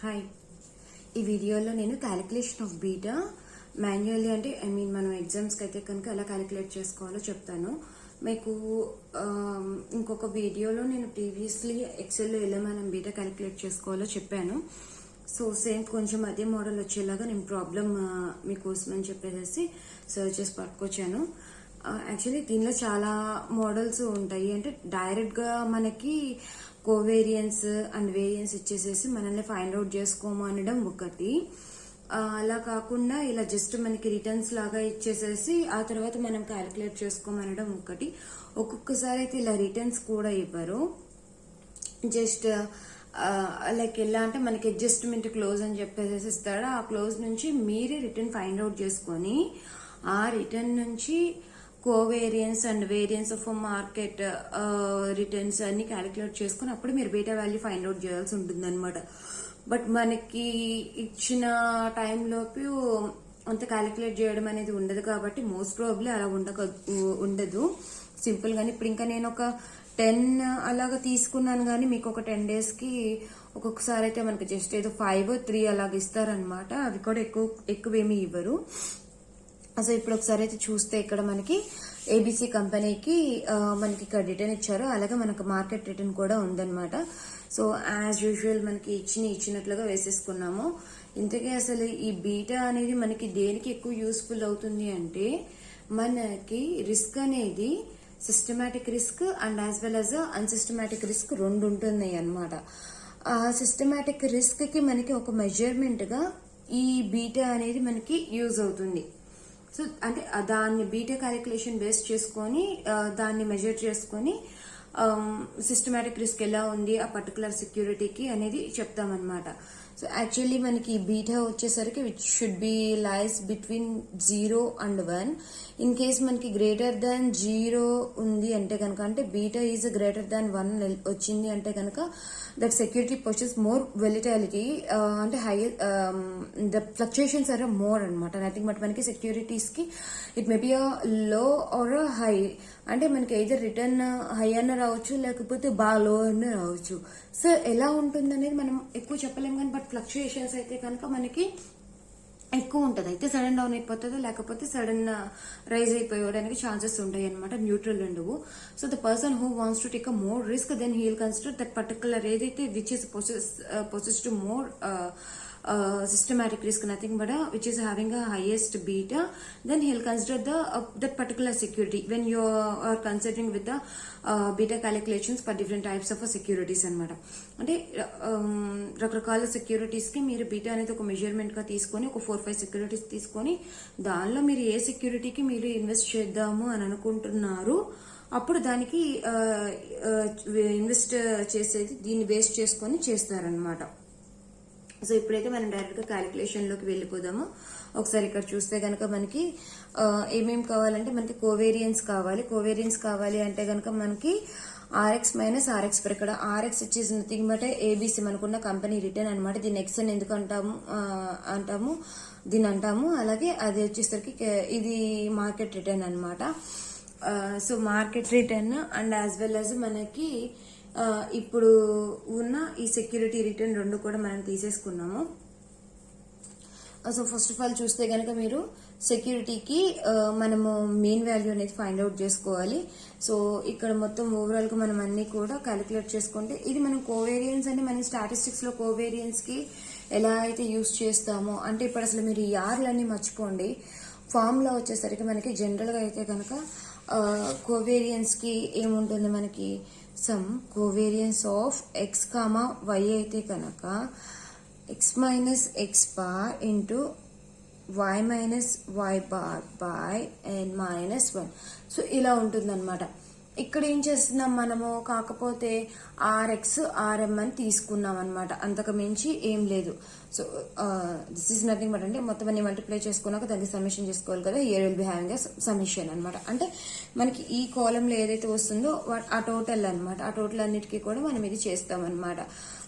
Hi, ఈ వీడియోలో నేను క్యాలిక్యులేషన్ ఆఫ్ బీటా మాన్యువల్లీ అంటే మనం ఎగ్జామ్స్కి అయితే కనుక ఎలా క్యాలిక్యులేట్ చేసుకోవాలో చెప్తాను మీకు. ఇంకొక వీడియోలో నేను ప్రీవియస్లీ ఎక్సెల్లో ఎలా మనం బీటా క్యాలిక్యులేట్ చేసుకోవాలో చెప్పాను. సో సేమ్ కొంచెం అదే మోడల్ వచ్చేలాగా నేను ప్రాబ్లం మీకోసం అని చెప్పేసి సర్చ్ చేసి పట్టుకొచ్చాను. యాక్చువల్లీ దీనిలో చాలా మోడల్స్ ఉంటాయి. అంటే డైరెక్ట్గా మనకి కోవేరియన్స్ అండ్ వేరియన్స్ ఇచ్చేసేసి మనల్ని ఫైండ్ అవుట్ చేసుకోమనడం ఒకటి. అలా కాకుండా ఇలా జస్ట్ మనకి రిటర్న్స్ లాగా ఇచ్చేసేసి ఆ తర్వాత మనం క్యాలిక్యులేట్ చేసుకోమనడం ఒకటి. ఒక్కొక్కసారి అయితే ఇలా రిటర్న్స్ కూడా ఇవ్వరు. జస్ట్ లైక్ ఎలా అంటే మనకి అడ్జస్ట్మెంట్ క్లోజ్ అని చెప్పేసి ఇస్తాడు. ఆ క్లోజ్ నుంచి మీరే రిటర్న్ ఫైండ్ అవుట్ చేసుకొని ఆ రిటర్న్ నుంచి covariance and variance of market returns అన్ని క్యాలిక్యులేట్ చేసుకుని అప్పుడు మీరు బీటా వాల్యూ ఫైండ్ అవుట్ చేయాల్సి ఉంటుంది అనమాట. బట్ మనకి ఇచ్చిన టైంలోపు అంత క్యాలిక్యులేట్ చేయడం అనేది ఉండదు కాబట్టి మోస్ట్ ప్రాబ్లీ అలా ఉండదు సింపుల్ గానీ. ఇప్పుడు ఇంకా నేను ఒక 10 అలాగా తీసుకున్నాను కానీ మీకు ఒక 10 daysకి ఒక్కొక్కసారి అయితే మనకి జస్ట్ ఏదో 5 or 3 అలాగ ఇస్తారనమాట. అవి కూడా ఎక్కువేమీ ఇవ్వరు. సో ఇప్పుడు ఒకసారి అయితే చూస్తే ఇక్కడ మనకి ఏబీసీ కంపెనీకి మనకి ఇక్కడ రిటర్న్ ఇచ్చారు, అలాగే మనకు మార్కెట్ రిటర్న్ కూడా ఉందన్నమాట. సో యాజ్ యూజువల్ మనకి ఇచ్చినట్లుగా వేసేసుకున్నాము. ఇంతకీ అసలు ఈ బీటా అనేది మనకి దేనికి ఎక్కువ యూస్ఫుల్ అవుతుంది అంటే మనకి రిస్క్ అనేది systematic risk and as well as unsystematic risk రెండు ఉంటున్నాయి అనమాట. ఆ సిస్టమాటిక్ రిస్క్ కి మనకి ఒక మెజర్మెంట్ గా ఈ బీటా అనేది మనకి యూజ్ అవుతుంది. సో అంటే దాన్ని బీటా క్యాలిక్యులేషన్ బేస్ చేసుకొని దాన్ని మెజర్ చేసుకొని సిస్టమాటిక్ రిస్క్ ఎలా ఉంది ఆ పర్టికులర్ సెక్యూరిటీకి అనేది చెప్తామన్నమాట. సో యాక్చువల్లీ మనకి బీటా వచ్చేసరికి which should be lies between 0 and 1. In case మనకి గ్రేటర్ దాన్ 0 ఉంది అంటే కనుక, అంటే బీటా ఈజ్ గ్రేటర్ దాన్ 1 వచ్చింది అంటే కనుక that security possess more volatility, అంటే high the fluctuations are more అనమాట. నథింగ్ బట్ మనకి సెక్యూరిటీస్ కి it may be low or high. అంటే మనకి either రిటర్న్ హై అన్న రావచ్చు లేకపోతే బాగా లో అన్న రావచ్చు. సో ఎలా ఉంటుంది అనేది మనం ఎక్కువ చెప్పలేము కానీ బట్ ఫ్లక్చుయేషన్స్ అయితే కనుక మనకి ఎక్కువ ఉంటుంది. అయితే సడన్ డౌన్ అయిపోతుంది, లేకపోతే సడన్ రైజ్ అయిపోయడానికి ఛాన్సెస్ ఉంటాయి అనమాట. న్యూట్రల్ ఉండవు. So the person who wants to take a more risk then he will consider that particular ఏదైతే which is possessed more systematic risk, nothing but which is having a highest beta, then he'll consider that particular security when you are considering with the beta calculations for different types of securities anamata. అంటే రకరకాల securities కి మీరు beta అనేది ఒక measurement గా తీసుకొని ఒక 4-5 securities తీసుకొని దానిలో మీరు ఏ సెక్యూరిటీకి మీరు ఇన్వెస్ట్ చేద్దాము అని అనుకుంటున్నారు అప్పుడు దానికి ఇన్వెస్ట్ చేసేది దీన్ని బేస్ చేసుకొని చేస్తారనమాట. సో ఇప్పుడైతే మనం డైరెక్ట్ గా క్యాలిక్యులేషన్ లోకి వెళ్ళిపోదాము. ఒకసారి ఇక్కడ చూస్తే కనుక మనకి ఏమేమి కావాలంటే మనకి కోవేరియన్స్ కావాలి అంటే కనుక మనకి ఆర్ఎక్స్ మైనస్ ఆర్ఎక్స్ పర్. ఇక్కడ ఆర్ఎక్స్ వచ్చేసి నథింగ్ బట్ ఏబీసీ మనకున్న కంపెనీ రిటర్న్ అనమాట. దీన్ని ఎక్స్ అని ఎందుకు అంటాము. అలాగే అది వచ్చేసరికి ఇది మార్కెట్ రిటర్న్ అనమాట. So market return and as well as మనకి ఇప్పుడు ఉన్న ఈ సెక్యూరిటీ రిటర్న్ రెండు కూడా మనం తీసేసుకున్నాము. సో ఫస్ట్ ఆఫ్ ఆల్ చూస్తే కనుక మీరు సెక్యూరిటీకి మనము మెయిన్ వాల్యూ అనేది ఫైండ్ అవుట్ చేసుకోవాలి. సో ఇక్కడ మొత్తం ఓవరాల్ గా మనం అన్ని కూడా క్యాలిక్యులేట్ చేసుకుంటే ఇది మనం కోవేరియన్స్ అంటే మనం స్టాటిస్టిక్స్ లో కోవేరియన్స్ కి ఎలా అయితే యూజ్ చేస్తామో అంటే ఇప్పుడు అసలు మీరు ఈ ఆర్లన్నీ మర్చిపోండి. ఫార్ములా వచ్చేసరికి మనకి జనరల్ గా అయితే కనుక కోవేరియన్స్ కి ఏముంటుంది మనకి some covariance of X comma Y అయితే కనుక X minus X bar into Y minus why bar by n -1. So ఇలా ఉంటుందన్నమాట. ఇక్కడ ఏం చేస్తున్నాం మనము, కాకపోతే ఆర్ఎక్స్ ఆర్ఎం అని తీసుకున్నాం అనమాట, అంతకు మించి ఏం లేదు. So this is nothing but అంటే మొత్తం అన్ని మల్టిప్లై చేసుకున్నాక దానికి సమిషన్ చేసుకోవాలి కదా. హియర్ విల్ బి హ్యావింగ్ సమిషన్ అనమాట. అంటే మనకి ఈ కాలంలో ఏదైతే వస్తుందో ఆ టోటల్ అనమాట. ఆ టోటల్ అన్నిటికీ కూడా మనం ఇది చేస్తాం అనమాట.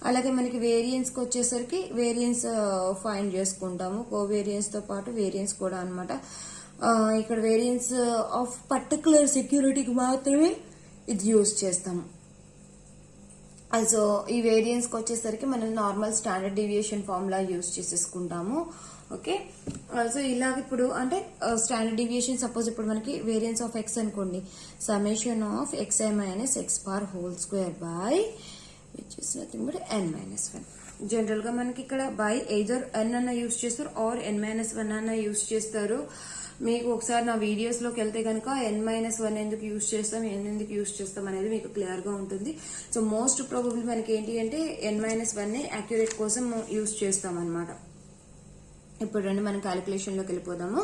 అలాగే మనకి వేరియన్స్ కి వచ్చేసరికి వేరియన్స్ ఫైండ్ చేసుకుంటాము, కోవేరియన్స్ తో పాటు వేరియన్స్ కూడా అనమాట. ఇక్కడ వేరియన్స్ ఆఫ్ పర్టికులర్ సెక్యూరిటీకి మాత్రమే ఇది యూజ్ చేస్తాము. సో ఈ వేరియన్స్కి వచ్చేసరికి మనం normal standard deviation formula use చేసేసుకుంటాము. ఓకే, సో ఇలాగ ఇప్పుడు అంటే స్టాండర్డ్ డీవియేషన్ సపోజ్ ఇప్పుడు మనకి వేరియన్స్ ఆఫ్ ఎక్స్ అనుకోండి, summation of xi minus X bar whole square by which is nothing but n minus 1. General గా మనకి ఇక్కడ బై ఎయిదర్ n అన్న యూస్ చేస్తారు ఆర్ n మైనస్ 1 అన్న యూస్ చేస్తారు. మీకు ఒకసారి నా వీడియోస్ లోకి వెళ్తే కనుక n-1 ఎందుకు యూస్ చేస్తాం, n ఎందుకు యూస్ చేస్తాం అనేది మీకు క్లియర్ గా ఉంటుంది. సో మోస్ట్ ప్రాబబ్లీ మనకి ఏంటి అంటే n-1 యాక్యురేట్ కోసం యూస్ చేస్తాం అనమాట. ఇప్పుడు రండి మనం క్యాలిక్యులేషన్ లోకి వెళ్ళిపోదాము.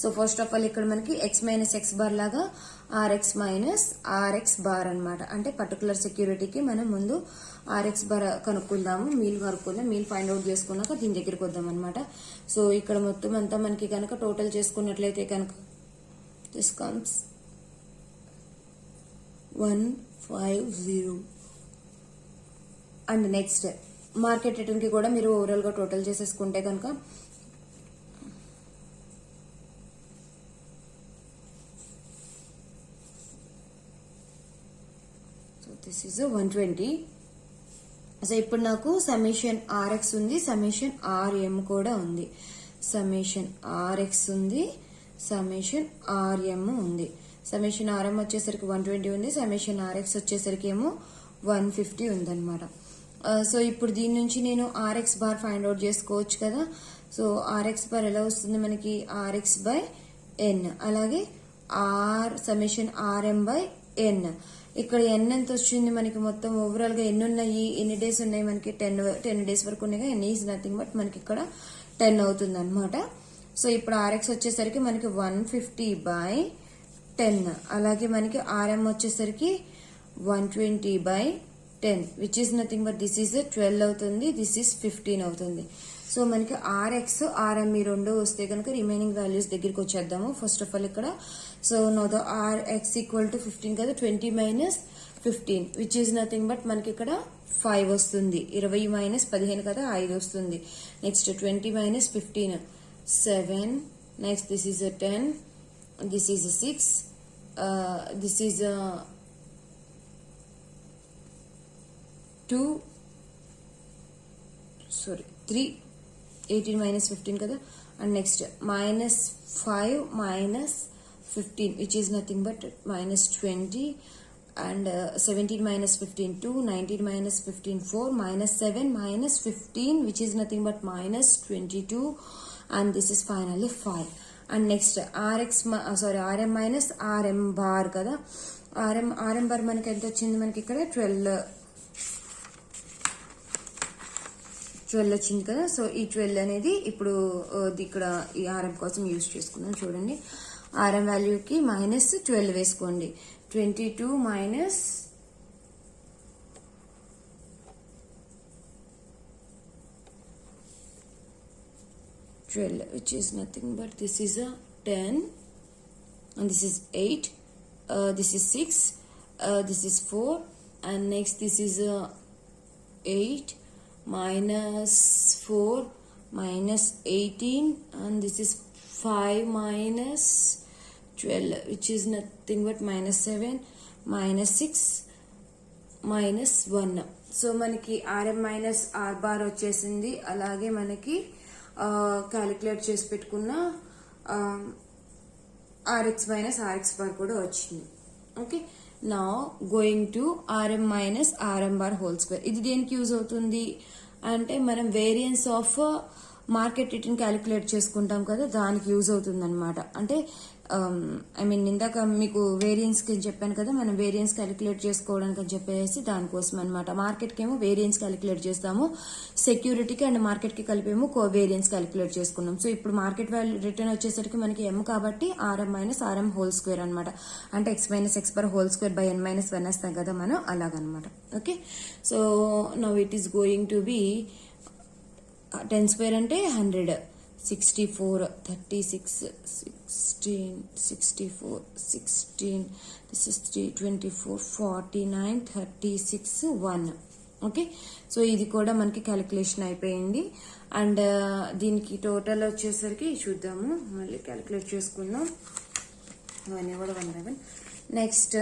సో ఫస్ట్ ఆఫ్ ఆల్ ఇక్కడ మనకి x మైనస్ ఎక్స్ బార్ లాగా rx మైనస్ rx బార్ అనమాట. అంటే పర్టికులర్ సెక్యూరిటీకి మనం ముందు rx బార్ కనుక్కుందాము, మీల్ కనుక్కుందాం, మీల్ ఫైండ్ అవుట్ చేసుకున్నాక దీని దగ్గరికి వద్దాం అనమాట. సో ఇక్కడ మొత్తం అంతా మనకి కనుక టోటల్ చేసుకున్నట్లయితే కనుక this comes 150. And next market return కి కూడా మీరు ఓవరాల్ గా టోటల్ చేసేసుకుంటే కనుక దిస్ ఈజ్ 120. సో ఇప్పుడు నాకు సಮೇషన్ ఆర్ఎక్స్ ఉంది, సಮೇషన్ ఆర్ఎం కూడా ఉంది. సಮೇషన్ ఆర్ఎక్స్ ఉంది, సಮೇషన్ ఆర్ఎం ఉంది. సಮೇషన్ ఆర్ఎం వచ్చేసరికి 120 ఉంది, సಮೇషన్ ఆర్ఎక్స్ వచ్చేసరికి ఏమో 150 ఉందన్నమాట. సో ఇప్పుడు దీని నుంచి నేను ఆర్ఎక్స్ బార్ ఫైండ్ అవుట్ చేసుకోవచ్చు కదా. సో ఆర్ఎక్స్ బార్ ఎలా వస్తుంది మనకి, ఆర్ఎక్స్ బై ఎన్, అలాగే సಮೇషన్ ఆర్ఎం బై ఎన్. ఇక్కడ ఎన్ ఎంత వచ్చింది మనకి, మొత్తం ఓవరాల్ గా ఎన్ని ఉన్నాయి, ఎన్ని డేస్ ఉన్నాయి మనకి, 10 డేస్ వరకు ఉన్నాయి. ఎన్ ఈజ్ నథింగ్ బట్ మనకి ఇక్కడ 10 అవుతుంది అనమాట. సో ఇప్పుడు ఆర్ఎక్స్ వచ్చేసరికి మనకి 150 బై 10, అలాగే మనకి ఆర్ఎం వచ్చేసరికి 120 by 10 which is nothing but this is 12 అవుతుంది, దిస్ ఈజ్ 15 అవుతుంది. సో మనకి ఆర్ఎక్స్ ఆర్ఎం ఈ రెండు వస్తే కనుక రిమైనింగ్ వాల్యూస్ దగ్గరికి వచ్చేద్దాము. ఫస్ట్ ఆఫ్ ఆల్ ఇక్కడ so know the RX equal to 15 కదా, 20 minus 15 which is nothing but మనకి ఇక్కడ 5 వస్తుంది. 20 మైనస్ 15 కదా, 5 వస్తుంది. Next 20 minus 15 7, next this is 10, this is 6, this is 2 3, 18 minus 15 కదా. And next minus 5 minus 15 which is nothing but minus 20, and 17 minus 15 2, 19 minus 15 4, minus 7 minus 15 which is nothing but minus 22, and this is finally 5. And next rm minus rm bar kada, rm bar మనకి ఎంత వచ్చింది, మనకి ఇక్కడ 12 వచ్చింది కదా. So ఈ 12 అనేది ఇప్పుడు ఇక్కడ ఈ ఆర్ఎం కోసం యూజ్ చేసుకుందాం. చూడండి, ఆర్ఎం వాల్యూకి మైనస్ 12 వేసుకోండి. 22 minus 12 which is nothing but this is a 10 and this is 8, this is 6, this is 4, and next this is 8 minus 4 minus 18, and this is 5 minus 12 which is nothing but minus 7 minus 6 minus 1. So మనకి RM minus are bar వచ్చేసింది. అలాగే మనకి calculate చేసి పెట్టుకున్న RX minus RX bar కూడా వచ్చింది. Okay, నా going to RM minus r m bar whole square. ఇది దేనికి యూజ్ అవుతుంది అంటే మనం variance of market return calculate చేసుకుంటాం కదా, దానికి యూజ్ అవుతుంది అనమాట. అంటే ఇందాక మీకు వేరియన్స్ కి చెప్పాను కదా, మనం వేరియన్స్ క్యాలిక్యులేట్ చేసుకోవడానికి అని చెప్పేసి దానికోసం అనమాట. మార్కెట్ కి ఏమో వేరియన్స్ క్యాలిక్యులేట్ చేస్తాము, సెక్యూరిటీకి అండ్ మార్కెట్ కి కలిపేమో వేరియన్స్ క్యాలిక్యులేట్ చేసుకున్నాం. సో ఇప్పుడు మార్కెట్ వాల్యూ రిటర్న్ వచ్చేసరికి మనకి ఎం కాబట్టి RM minus RM whole square అనమాట. అంటే X minus X bar whole square by N minus 1 వేస్తాం కదా మనం, అలాగనమాట. Okay, so now it is going to be 10 square అంటే 100, 64, 36, 16, 64, 16, this is 3, 24, 49, 36, 1. ఓకే, సో ఇది కూడా మనకి క్యాలిక్యులేషన్ అయిపోయింది. అండ్ దీనికి టోటల్ వచ్చేసరికి చూద్దాము, మళ్ళీ క్యాలిక్యులేట్ చేసుకుందాం. ఇవన్నీ కూడా 1 by 1. Next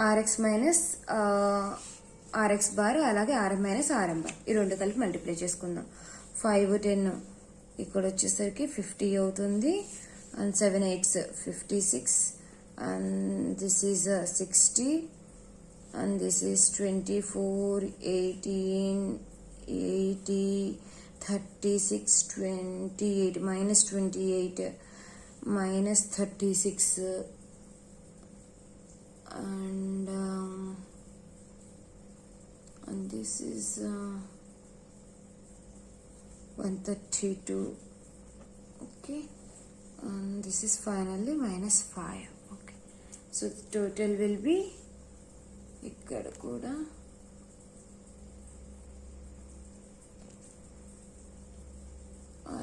RX minus RX bar అలాగే ఆర్ఎం మైనస్ ఆర్ఎం బార్ ఈ రెండు కలిపి మల్టిప్లై చేసుకుందాం. 5 10 ఇక్కడ వచ్చేసరికి 50 అవుతుంది and 7 8 56 and this is 60 and this is 24 18 80 36 28 minus 28 minus 36 and this is 132. Okay, and this is finally minus 5. Okay, so the total will be ikkada kuda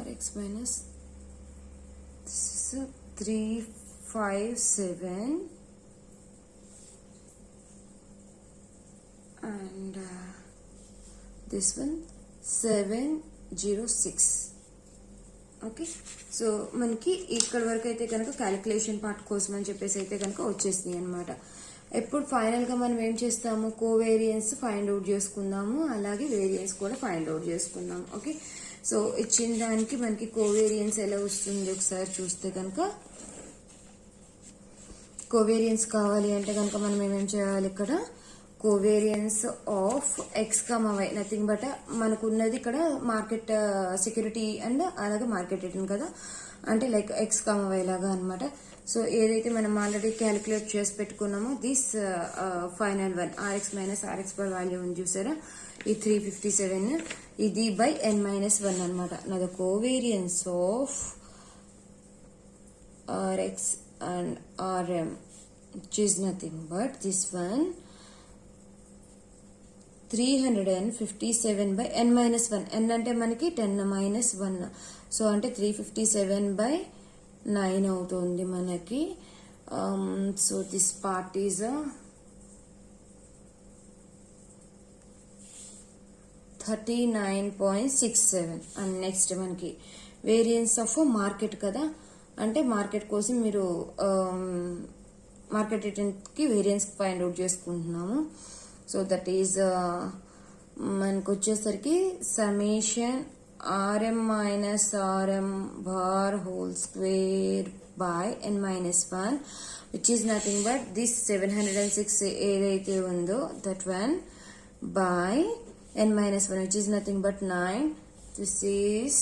rx minus this is 357 and this one 706. Okay, so మనకి ఇక్కడ వరకు అయితే కనుక calculation part కోసం అని చెప్పేసి అయితే కనుక వచ్చేసింది అనమాట. ఎప్పుడు ఫైనల్గా మనం ఏం చేస్తాము, కోవేరియన్స్ ఫైండ్ అవుట్ చేసుకుందాము, అలాగే వేరియన్స్ కూడా ఫైండ్ అవుట్ చేసుకుందాం. ఓకే, సో ఇచ్చిన దానికి మనకి కోవేరియన్స్ ఎలా వస్తుంది ఒకసారి చూస్తే కనుక, కోవేరియన్స్ కావాలి అంటే కనుక మనం ఏమేం చేయాలి, ఇక్కడ covariance of X comma Y nothing but మనకున్నది ఇక్కడ మార్కెట్ సెక్యూరిటీ అండ్ అలాగే మార్కెట్ రిటర్న్ కదా, అంటే లైక్ ఎక్స్ కమా వై లాగా అనమాట. సో ఏదైతే మనం ఆల్రెడీ క్యాలిక్యులేట్ చేసి పెట్టుకున్నామో this final one r x minus r x per value ఉంది చూసారా, ఈ 357 ఇది బై n మైనస్ 1 అనమాట. నా the covariance of RX and RM which is nothing but this one 357 by n minus 1. n అంటే మనకి 10 minus 1, సో అంటే 357 by 9 అవుతుంది మనకి. So this part is 39.67. And next మనకి వేరియన్స్ ఆఫ్ మార్కెట్ కదా, అంటే మార్కెట్ కోసం మీరు మార్కెట్ రిటర్న్కి వేరియన్స్ ఫైండ్ అవుట్ చేసుకుంటున్నాము. సో దట్ ఈజ్ మనకు వచ్చేసరికి summation r m minus r m bar whole square by n minus 1 which is nothing but this 706 ఏదైతే ఉందో that one by n minus 1 which is nothing but 9. This is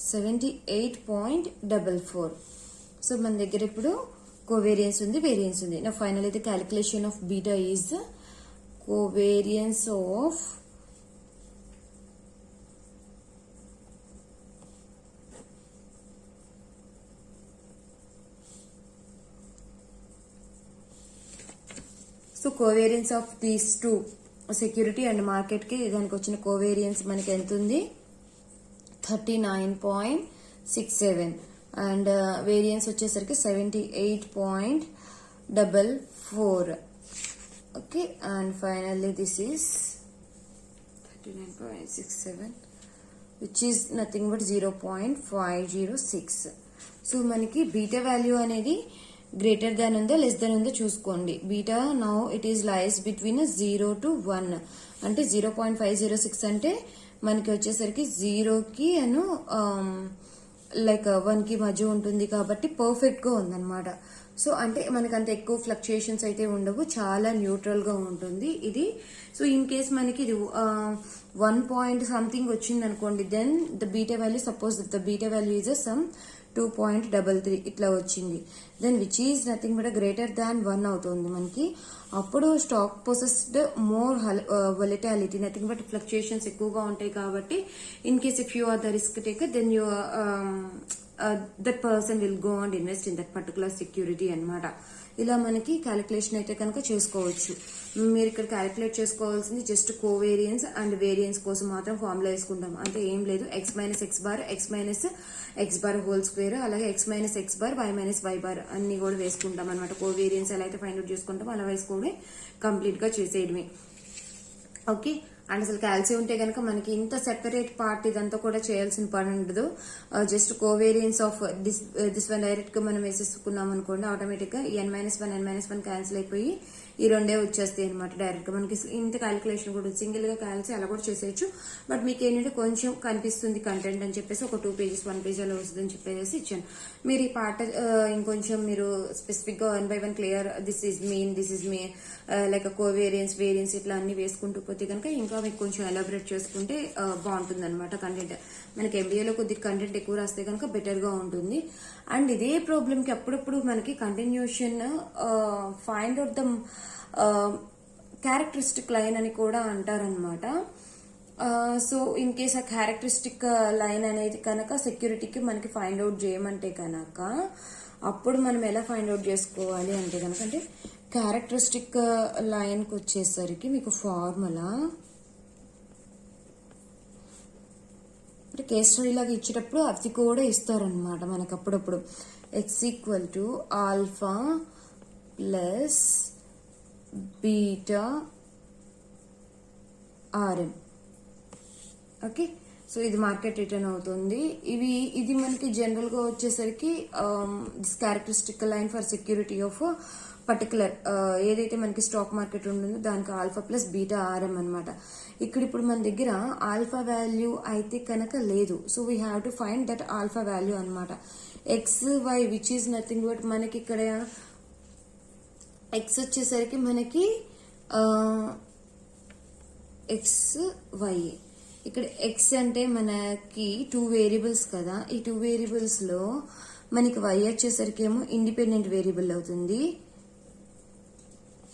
78.44. So మన దగ్గర ఇప్పుడు covariance ఉంది, variance ఉంది. నా ఫైనల్ అయితే calculation of beta is covariance of so covariance of these two security and మార్కెట్కి దానికి వచ్చిన కోవేరియన్స్ మనకి ఎంత ఉంది, 39.67 అండ్ వేరియన్స్ వచ్చేసరికి 78.44. Okay, and finally this is 39.67 which is nothing but 0.506. So మనకి బీటా వాల్యూ అనేది గ్రేటర్ దాన్ ఉందో లెస్ దాన్ ఉందో చూసుకోండి. Beta now it is lies between 0 to 1, అంటే 0.506 అంటే మనకి వచ్చేసరికి 0కి అను లైక్ 1కి మధ్య ఉంటుంది కాబట్టి పర్ఫెక్ట్ గా ఉందన్నమాట. సో అంటే మనకి అంత ఎక్కువ ఫ్లక్చుయేషన్స్ అయితే ఉండవు, చాలా న్యూట్రల్ గా ఉంటుంది ఇది. సో ఇన్ కేస్ మనకి ఇది 1 point something వచ్చింది అనుకోండి, then the beta value suppose the beta value is some 2.33 ఇట్లా వచ్చింది, then which is nothing but greater than 1 అవుతుంది మనకి. అప్పుడు stock possessed more volatility, nothing but fluctuations ఎక్కువగా ఉంటాయి కాబట్టి in case if you are the risk taker then you that person will go and invest in that particular security అన్నమాట. ఇలా మనకి calculation అయితే కనుక చేసుకోవచ్చు. మీరు ఇక్కడ క్యాలిక్యులేట్ చేసుకోవాల్సింది జస్ట్ కోవేరియన్స్ అండ్ వేరియన్స్ కోసం మాత్రం ఫార్ములా వేసుకుంటాం, అంటే ఏం లేదు. X minus X bar, x minus X bar whole square, అలాగే x minus X bar, y minus why bar అన్ని కూడా వేసుకుంటాం అనమాట. కోవేరియన్స్ ఎలా అయితే ఫైండ్ అవుట్ చేసుకుంటాం అలా వేసుకోవడమే, కంప్లీట్ గా చేసేయడమే. ఓకే, అండ్ అసలు కాల్షియం ఉంటే కనుక మనకి ఇంత సెపరేట్ పార్ట్ ఇదంతా కూడా చేయాల్సిన పని ఉండదు. Just covariance of this one direct గా మనం వేసేసుకున్నాం అనుకోండి, ఆటోమేటిక్ గా n-1 క్యాన్సిల్ అయిపోయి ఈ రెండే వచ్చేస్తాయి అనమాట. డైరెక్ట్ గా మనకి ఇంత క్యాలిక్యులేషన్ కూడా సింగిల్ గా క్యాల్సి అలా కూడా చేసేయచ్చు. బట్ మీకు ఏంటంటే కొంచెం కనిపిస్తుంది కంటెంట్ అని చెప్పేసి ఒక 2 pages 1 page అలా వస్తుందని చెప్పేసి ఇచ్చాను. మీరు ఈ పార్ట్ ఇంకొంచెం మీరు స్పెసిఫిక్ గా 1 by 1 clear this is mean like covariance variance ఇట్లా అన్ని వేసుకుంటూ పోతే కనుక ఇంకా మీకు కొంచెం ఎలాబరేట్ చేసుకుంటే బాగుంటుంది అనమాట. కంటెంట్ మనకి ఎంబీఏలో కొద్దిగా కంటెంట్ ఎక్కువ రాస్తే కనుక బెటర్ గా ఉంటుంది. అండ్ ఇదే ప్రాబ్లమ్ కి అప్పుడప్పుడు మనకి continuation find out the characteristic line అని కూడా అంటారనమాట. సో ఇన్ కేస్ ఆ క్యారెక్టరిస్టిక్ లైన్ అనేది కనుక సెక్యూరిటీకి మనకి ఫైండ్ అవుట్ చేయమంటే కనుక అప్పుడు మనం ఎలా ఫైండ్ అవుట్ చేసుకోవాలి అంటే కనుక, అంటే క్యారెక్టరిస్టిక్ లైన్కి వచ్చేసరికి మీకు ఫార్ములా అంటే కేస్ స్టడీ లాగా ఇచ్చేటప్పుడు అది కూడా ఇస్తారనమాట మనకు అప్పుడప్పుడు. x = alpha plus beta RM. Okay, so ఇది మార్కెట్ రిటర్న్ అవుతుంది. ఇది మనకి జనరల్ గా వచ్చేసరికి this characteristic line for security of particular ఏదైతే మనకి స్టాక్ మార్కెట్ ఉంటుందో దానికి ఆల్ఫా ప్లస్ బీటా ఆర్ఎం అనమాట. ఇప్పుడు మన దగ్గర ఆల్ఫా వాల్యూ అయితే కనుక లేదు. So we have to find that alpha value అనమాట. XY which is nothing but మనకి ఇక్కడ ఎక్స్ వచ్చేసరికి మనకి XY. ఇక్కడ ఎక్స్ అంటే మనకి 2 వేరియబుల్స్ కదా, ఈ 2 వేరియబుల్స్ లో మనకి y వచ్చేసరికి ఏమో ఇండిపెండెంట్ వేరియబుల్ అవుతుంది,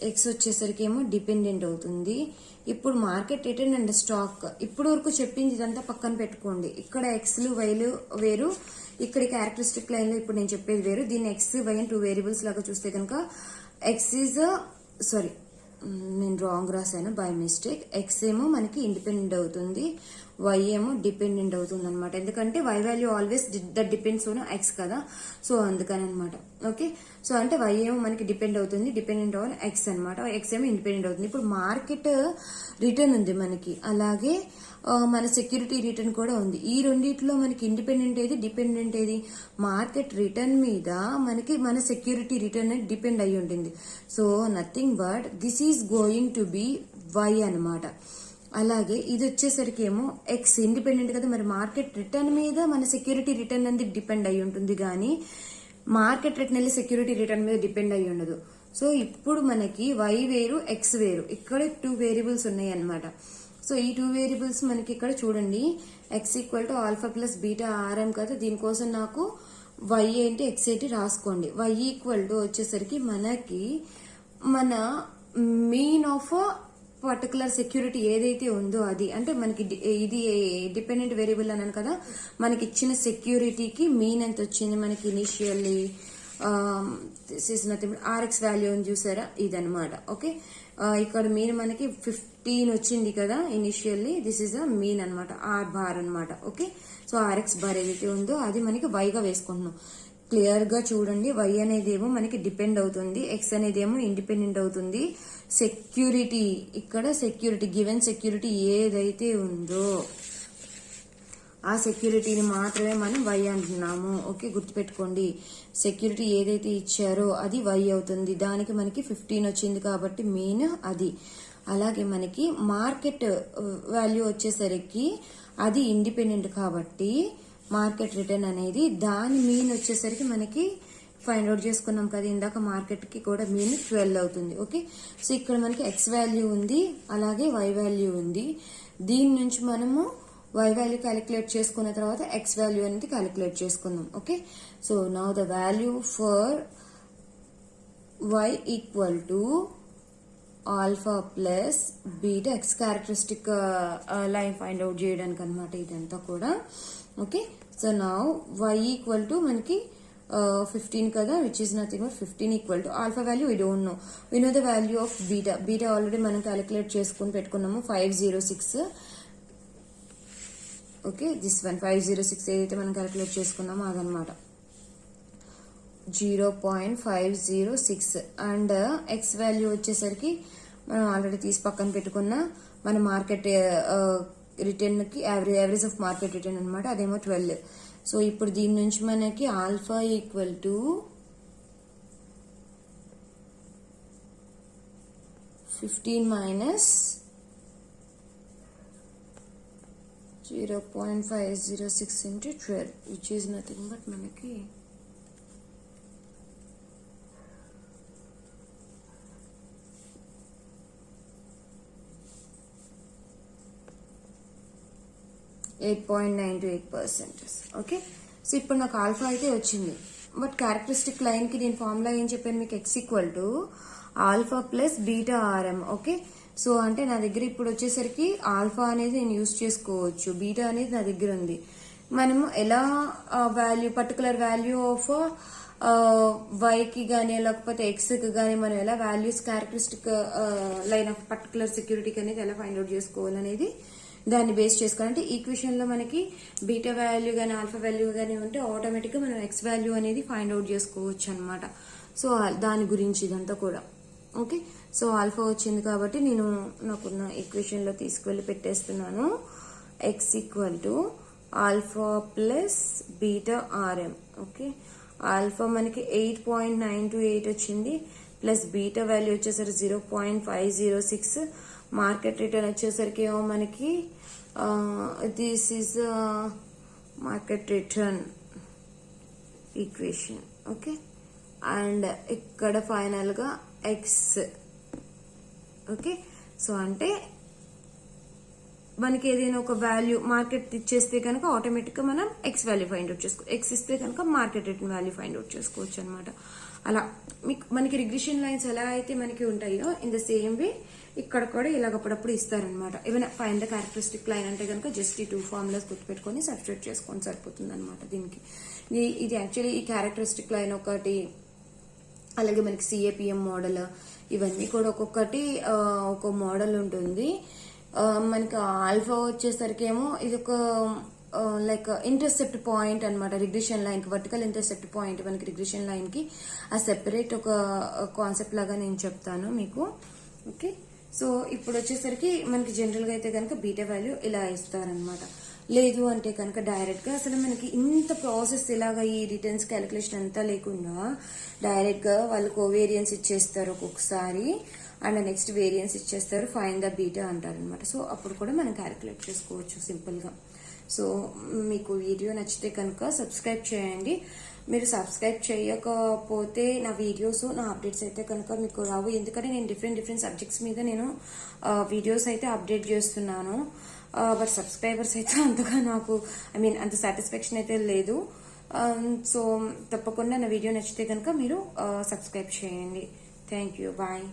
ఎక్స్ వచ్చేసరికి ఏమో డిపెండెంట్ అవుతుంది. ఇప్పుడు మార్కెట్ రిటర్న్ అండ్ స్టాక్ ఇప్పుడు వరకు చెప్పింది ఇదంతా పక్కన పెట్టుకోండి. ఇక్కడ ఎక్స్లు వైలు వేరు, ఇక్కడ క్యారెక్టరిస్టిక్ లైన్ లో ఇప్పుడు నేను చెప్పేది వేరు. దీన్ని ఎక్స్ వై అని 2 వేరియబుల్స్ లాగా చూస్తే కనుక ఎక్స్ ఈజ్ నేను రాంగ్ రాశాను బై మిస్టేక్. ఎక్స్ ఏమో మనకి ఇండిపెండెంట్ అవుతుంది, వై ఏమో డిపెండెంట్ అవుతుంది అనమాట. ఎందుకంటే y value always that depends on x కదా, సో అందుకని అనమాట. ఓకే, సో అంటే వై ఏమో మనకి డిపెండెంట్ ఆన్ ఎక్స్ అనమాట, ఎక్స్ ఏమో ఇండిపెండెంట్ అవుతుంది. ఇప్పుడు మార్కెట్ రిటర్న్ ఉంది మనకి, అలాగే మన సెక్యూరిటీ రిటర్న్ కూడా ఉంది. ఈ రెండిట్లో మనకి ఇండిపెండెంట్ ఏది, డిపెండెంట్ ఏది? మార్కెట్ రిటర్న్ మీద మనకి మన సెక్యూరిటీ రిటర్న్ డిపెండ్ అయి ఉంటుంది. So nothing but this is going to be y అనమాట. అలాగే ఇది వచ్చేసరికి ఏమో ఎక్స్ ఇండిపెండెంట్ కదా, మరి మార్కెట్ రిటర్న్ మీద మన సెక్యూరిటీ రిటర్న్ అనేది డిపెండ్ అయి ఉంటుంది, కానీ మార్కెట్ రిటర్న్ వెళ్ళి సెక్యూరిటీ రిటర్న్ మీద డిపెండ్ అయి ఉండదు. సో ఇప్పుడు మనకి వై వేరు, ఎక్స్ వేరు, ఇక్కడ 2 వేరియబుల్స్ ఉన్నాయి అనమాట. సో ఈ 2 వేరియబుల్స్ మనకి ఇక్కడ చూడండి, x = alpha plus beta RM కదా, దీనికోసం నాకు y ఏంటి ఎక్స్ ఏంటి రాసుకోండి. y = వచ్చేసరికి మనకి మన మీన్ ఆఫ్ పర్టికులర్ సెక్యూరిటీ ఏదైతే ఉందో అది, అంటే మనకి ఇది డిపెండెంట్ వేరియబుల్ అన్నాను కదా, మనకి ఇచ్చిన సెక్యూరిటీకి మీన్ ఎంత వచ్చింది మనకి ఇనిషియల్లీ RX వాల్యూ అని చూసారా, ఇదనమాట. ఓకే, ఇక్కడ మీన్ మనకి 15 వచ్చింది కదా initially, this is a mean అనమాట, R బార్ అనమాట. ఓకే, సో RX బార్ ఏదైతే ఉందో అది మనకి y గా వేసుకుంటున్నాం. క్లియర్ గా చూడండి, y అనేది ఏమో మనకి డిపెండ్ అవుతుంది, x అనేది ఏమో ఇండిపెండెంట్ అవుతుంది. సెక్యూరిటీ ఇక్కడ సెక్యూరిటీ గివెన్ సెక్యూరిటీ ఏదైతే ఉందో ఆ సెక్యూరిటీని మాత్రమే మనం y అంటున్నాము. ఓకే, గుర్తుపెట్టుకోండి, సెక్యూరిటీ ఏదైతే ఇచ్చారో అది y అవుతుంది. దానికి మనకి 15 వచ్చింది కాబట్టి మీన్ అది. అలాగే మనకి మార్కెట్ వాల్యూ వచ్చేసరికి అది ఇండిపెండెంట్ కాబట్టి మార్కెట్ రిటర్న్ అనేది దాని మీన్ వచ్చేసరికి మనకి ఫైండ్ అవుట్ చేసుకున్నాం కదా ఇందాక, మార్కెట్ కి కూడా మీన్ 12 అవుతుంది. ఓకే, సో ఇక్కడ మనకి x వాల్యూ ఉంది, అలాగే y వాల్యూ ఉంది. దీని నుంచి మనము y వాల్యూ క్యాలిక్యులేట్ చేసుకున్న తర్వాత x వాల్యూ అనేది క్యాలిక్యులేట్ చేసుకుందాం. Okay, so now the value for y = alpha plus beta X characteristic line find out చేయడానికి అనమాట ఇదంతా కూడా. ఓకే, సో నౌ y = మనకి 15 కదా, which is nothing but 15 = alpha value we don't know, we know the value of beta. Beta already మనం calculate చేసుకుని పెట్టుకున్నాము 506. Okay, this 506 ఏదైతే మనం క్యాలిక్యులేట్ చేసుకున్నామో అదనమాట 0.506. అండ్ ఎక్స్ వాల్యూ వచ్చేసరికి మనం ఆల్రెడీ తీసి పక్కన పెట్టుకున్న మన మార్కెట్ రిటర్న్కి యావరేజ్ ఆఫ్ మార్కెట్ రిటర్న్ అనమాట, అదేమో 12. సో ఇప్పుడు దీని నుంచి మనకి alpha equal to 15 minus 0.506 into 12, which is nothing but మనకి 8.98%. ఓకే, సో ఇప్పుడు నాకు ఆల్ఫా అయితే వచ్చింది. బట్ క్యారెక్టరిస్టిక్ లైన్కి నేను ఫార్ములా ఏం చెప్పాను మీకు, X equal to alpha plus beta RM. Okay, so అంటే నా దగ్గర ఇప్పుడు వచ్చేసరికి ఆల్ఫా అనేది నేను యూజ్ చేసుకోవచ్చు, బీటా అనేది నా దగ్గర ఉంది. మనము ఎలా పర్టికులర్ వాల్యూ ఆఫ్ వైకి కానీ లేకపోతే ఎక్స్కి కానీ మనం ఎలా values characteristic line of particular సెక్యూరిటీకి అనేది ఎలా ఫైండ్ అవుట్ చేసుకోవాలనేది దాన్ని బేస్ చేసుకోవాలంటే ఈక్వేషన్ లో మనకి బీటా వాల్యూ కానీ ఆల్ఫా వాల్యూ కానీ ఉంటే ఆటోమేటిక్ గా మనం ఎక్స్ వాల్యూ అనేది ఫైండ్ అవుట్ చేసుకోవచ్చు అనమాట. సో దాని గురించి ఇదంతా కూడా. ఓకే, సో ఆల్ఫా వచ్చింది కాబట్టి నేను నాకున్న ఈక్వేషన్ లో తీసుకువెళ్ళి పెట్టేస్తున్నాను. X equal to alpha plus beta RM. Okay, alpha మనకి 8.928 వచ్చింది, ప్లస్ బీటా వాల్యూ వచ్చేసరికి 0.506, మార్కెట్ రిటర్న్ వచ్చేసరికి ఏమో మనకి this is market return equation. Okay, and ఇక్కడ ఫైనల్ గా ఎక్స్. ఓకే, సో అంటే మనకి ఏదైనా ఒక వాల్యూ మార్కెట్ ఇచ్చేస్తే కనుక ఆటోమేటిక్ గా మనం ఎక్స్ వాల్యూ ఫైండ్ అవుట్ చేసుకోవచ్చు, ఎక్స్ ఇస్తే కనుక market return value find out చేసుకోవచ్చు అనమాట. అలా మనకి రిగ్రెషన్ లైన్స్ ఎలా అయితే మనకి ఉంటాయో ఇన్ ద సేమ్ వే ఇక్కడ కూడా ఇలాగ అప్పుడప్పుడు ఇస్తారనమాట. ఏమైనా ఫైండ్ ద క్యారెక్టరిస్టిక్ లైన్ అంటే కనుక జస్ట్ ఈ 2 ఫార్ములాస్ గుర్తుపెట్టుకొని సబ్స్టిట్యూట్ చేసుకొని సరిపోతుంది అనమాట. దీనికి ఇది యాక్చువల్లీ ఈ క్యారెక్టరిస్టిక్ లైన్ ఒకటి, అలాగే మనకి సిఏపిఎం మోడల్, ఇవన్నీ కూడా ఒక్కొక్కటి ఒక మోడల్ ఉంటుంది. మనకి ఆల్ఫా వచ్చేసరికి ఏమో ఇది ఒక లైక్ ఇంటర్సెప్ట్ పాయింట్ అనమాట. రిగ్రెషన్ లైన్ కి వర్టికల్ ఇంటర్సెప్ట్ పాయింట్ మనకి రిగ్రెషన్ లైన్ కి ఆ సెపరేట్ ఒక కాన్సెప్ట్ లాగా నేను చెప్తాను మీకు. ఓకే, సో ఇప్పుడు వచ్చేసరికి మనకి జనరల్ గా అయితే కనుక బీటా వాల్యూ ఇలా ఇస్తారనమాట. లేదు అంటే కనుక డైరెక్ట్ గా అసలు మనకి ఇంత ప్రాసెస్ ఇలాగా ఈ రిటర్న్స్ క్యాలిక్యులేషన్ అంతా లేకుండా డైరెక్ట్ గా వాళ్ళు కోవేరియన్స్ ఇచ్చేస్తారు ఒక్కొక్కసారి, అండ్ నెక్స్ట్ వేరియన్స్ ఇచ్చేస్తారు, ఫైండ్ ద బీటా అంటారు అనమాట. సో అప్పుడు కూడా మనం క్యాలిక్యులేట్ చేసుకోవచ్చు సింపుల్ గా. సో మీకు వీడియో నచ్చితే కనుక సబ్స్క్రైబ్ చేయండి. మీరు సబ్స్క్రైబ్ చేయకపోతే నా వీడియోస్ నా అప్డేట్స్ అయితే కనుక మీకు రావు, ఎందుకంటే నేను డిఫరెంట్ సబ్జెక్ట్స్ మీద నేను వీడియోస్ అయితే అప్డేట్ చేస్తున్నాను. బట్ సబ్స్క్రైబర్స్ అయితే అంతగా నాకు అంత సాటిస్ఫాక్షన్ అయితే లేదు. సో తప్పకుండా నా వీడియో నచ్చితే కనుక మీరు సబ్స్క్రైబ్ చేయండి. Thank you, bye.